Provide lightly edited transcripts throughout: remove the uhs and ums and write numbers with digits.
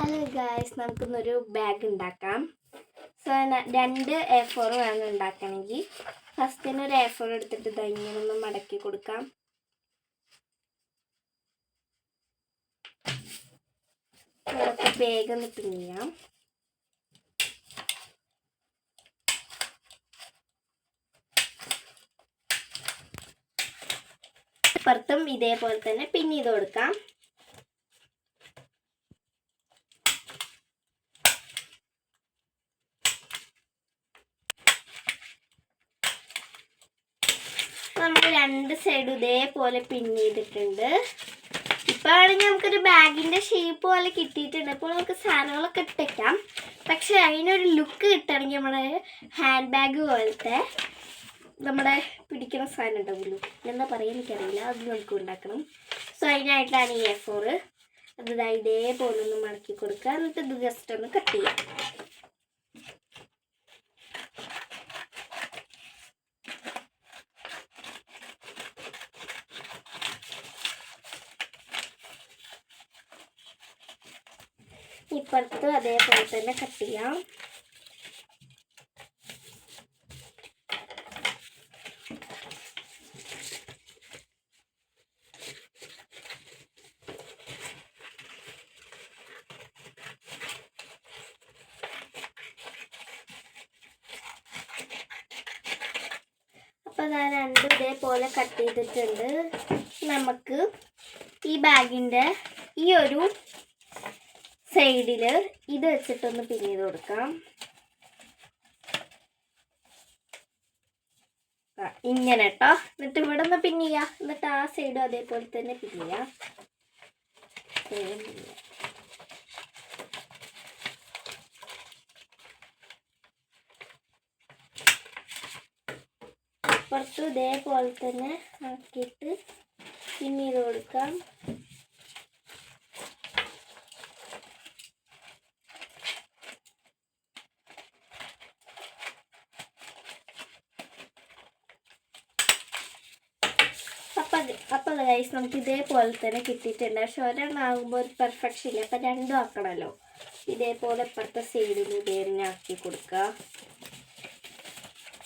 Hello guys, നമുക്കിന്നൊരു bag ഉണ്ടാക്കാം. So 2 A4 വേണം ഉണ്ടാക്കണമെങ്കിൽ. ഫസ്റ്റ് തന്നെ ഒരു A4 എടുത്തിട്ട് ഇങ്ങനെ ഒന്ന് മടക്കി കൊടുക്കാം. നമുക്ക് ബാഗ് ഒന്ന് പിൻ ചെയ്യാം. പുറത്തും ഇതേപോലെ തന്നെ പിൻ ചെയ്ത് കൊടുക്കാം. നമ്മൾ 2 സൈഡും ഇതേപോലെ പിൻ ചെയ്തിട്ടുണ്ട്. ഇപ്പോൾ ആണെങ്കിൽ നമുക്കൊരു ബാഗിൻ്റെ ഷേപ്പ് പോലെ കിട്ടിയിട്ടുണ്ട്. അപ്പോൾ നമുക്ക് സാധനങ്ങളൊക്കെ ഇട്ടേക്കാം. പക്ഷെ അതിനൊരു ലുക്ക് കിട്ടണമെങ്കിൽ നമ്മുടെ ഹാൻഡ് ബാഗ് പോലത്തെ നമ്മുടെ പിടിക്കുന്ന സാധനം ഉണ്ടാവുമല്ലോ, എന്താ പറയുക എനിക്കറിയില്ല, അത് നമുക്ക് ഉണ്ടാക്കണം. സോ അതിനായിട്ടാണ് ഈ A4. അത് ഇതേപോലെ ഒന്ന് മടക്കി കൊടുക്കുക. എന്നിട്ട് ഇത് ജസ്റ്റ് ഒന്ന് കട്ട് ചെയ്യാം. ഇപ്പുറത്ത് അതേപോലെ തന്നെ കട്ട് ചെയ്യാം. അപ്പോൾ ഞാൻ 2 ഇതേപോലെ കട്ട് ചെയ്തിട്ടുണ്ട്. നമുക്ക് ഈ ബാഗിൻ്റെ ഈ ഒരു സൈഡിൽ ഇത് വെച്ചിട്ടൊന്ന് പിൻ ചെയ്ത് കൊടുക്കാം. ഇങ്ങനെ കേട്ടോ. എന്നിട്ട് ഇവിടെ ഒന്ന് പിൻ ചെയ്യാം. എന്നിട്ട് ആ സൈഡും അതേപോലെ തന്നെ പിൻ ചെയ്യാം. പുറത്തും ഇതേപോലെ തന്നെ ആക്കിയിട്ട് പിൻ ചെയ്ത് കൊടുക്കാം. അപ്പോൾ ഗൈസ്, നമുക്ക് ഇതേപോലെ തന്നെ കിട്ടിയിട്ടുണ്ട്. പക്ഷെ ഒരെണ്ണമാകുമ്പോൾ ഒരു പെർഫെക്ഷൻ ഇല്ല. അപ്പം 2 ആക്കണമല്ലോ. ഇതേപോലെ ഇപ്പുറത്തെ സൈഡിൽ ഇതേന്നെ ആക്കി കൊടുക്കുക.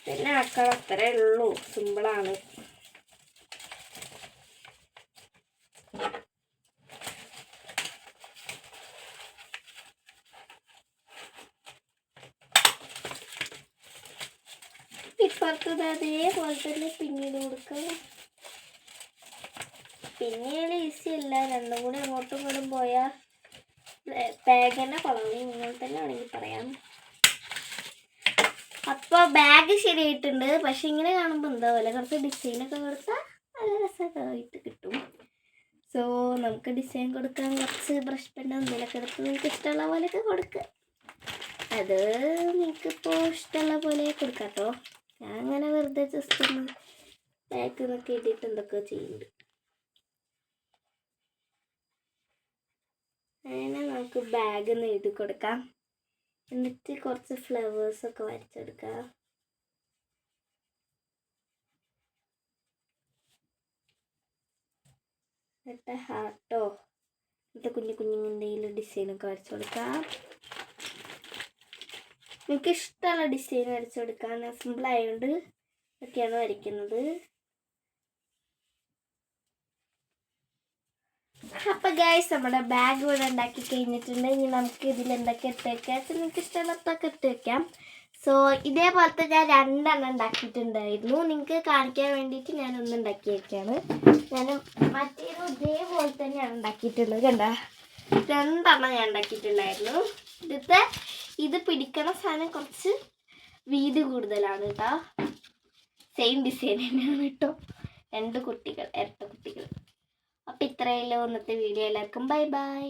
പിന്നെ ആക്കണം, അത്രേ ഉള്ളൂ. സിമ്പിളാണ്. ഇപ്പുറത്തത് അതേപോലെ തന്നെ പിന്നീട് കൊടുക്കുക. പിന്നീട് ഈസി അല്ല, 2 കൂടി അങ്ങോട്ടും ഇങ്ങോട്ടും പോയാൽ ബാഗ് തന്നെ കുളവും. ഇങ്ങനെ തന്നെ ആണെങ്കിൽ പറയാം. അപ്പോൾ ബാഗ് ശരിയായിട്ടുണ്ട്. പക്ഷെ ഇങ്ങനെ കാണുമ്പോൾ എന്താ പോലെ കുറച്ച് ഡിസൈനൊക്കെ കൊടുത്താൽ നല്ല രസമായിട്ട് കിട്ടും. സോ നമുക്ക് ഡിസൈൻ കൊടുക്കാൻ കുറച്ച് ബ്രഷ് പെണ്ണോ എന്തെങ്കിലുമൊക്കെ എടുത്ത് നിങ്ങൾക്ക് ഇഷ്ടമുള്ള പോലെയൊക്കെ കൊടുക്കുക. അത് നിങ്ങൾക്കിപ്പോൾ ഇഷ്ടമുള്ള പോലെ കൊടുക്കാം കേട്ടോ. ഞാൻ അങ്ങനെ വെറുതെ ജസ്റ്റ് ഒന്ന് ബാഗ് നോക്കി ഇട്ടിട്ട് എന്തൊക്കെ ചെയ്യുന്നുണ്ട്. അങ്ങനെ നമുക്ക് ബാഗ് ഒന്ന് എഴുതി കൊടുക്കാം. എന്നിട്ട് കുറച്ച് ഫ്ലവേഴ്സൊക്കെ വരച്ചെടുക്കുക. എന്നിട്ട് ഹാർട്ടോ എന്നിട്ട് കുഞ്ഞു കുഞ്ഞു എന്തെങ്കിലും ഡിസൈനൊക്കെ വരച്ചു കൊടുക്കാം. എനിക്ക് ഇഷ്ടമുള്ള ഡിസൈൻ വരച്ചു കൊടുക്കാൻ. സിമ്പിൾ ആയതുകൊണ്ട് ഒക്കെയാണ് വരയ്ക്കുന്നത്. അപ്പോൾ ഗൈസ്, നമ്മുടെ ബാഗ് ഇവിടെ ഉണ്ടാക്കി കഴിഞ്ഞിട്ടുണ്ട്. ഇനി നമുക്ക് ഇതിൽ എന്തൊക്കെ ഇട്ട് വയ്ക്കാം. നിങ്ങൾക്ക് ഇഷ്ടമുള്ളതൊക്കെ ഇട്ട് വയ്ക്കാം. സോ ഇതേപോലത്തെ ഞാൻ 2 എണ്ണം ഉണ്ടാക്കിയിട്ടുണ്ടായിരുന്നു. നിങ്ങൾക്ക് കാണിക്കാൻ വേണ്ടിയിട്ട് ഞാനൊന്ന് ഉണ്ടാക്കി വയ്ക്കുകയാണ്. ഞാൻ മറ്റേതും ഇതേപോലെ തന്നെയാണ് ഉണ്ടാക്കിയിട്ടുള്ളത്. കണ്ടോ, 2 എണ്ണം ഞാൻ ഉണ്ടാക്കിയിട്ടുണ്ടായിരുന്നു. ഇത് പിടിക്കണ സാധനം കുറച്ച് വീതി കൂടുതലാണ് കേട്ടോ. സെയിം ഡിസൈൻ തന്നെയാണ് കേട്ടോ. 2 കുട്ടികൾ, ഇരട്ട കുട്ടികൾ. അപ്പോൾ ഇത്രയല്ലോ ഇന്നത്തെ വീഡിയോ. എല്ലാവർക്കും ബൈ ബൈ.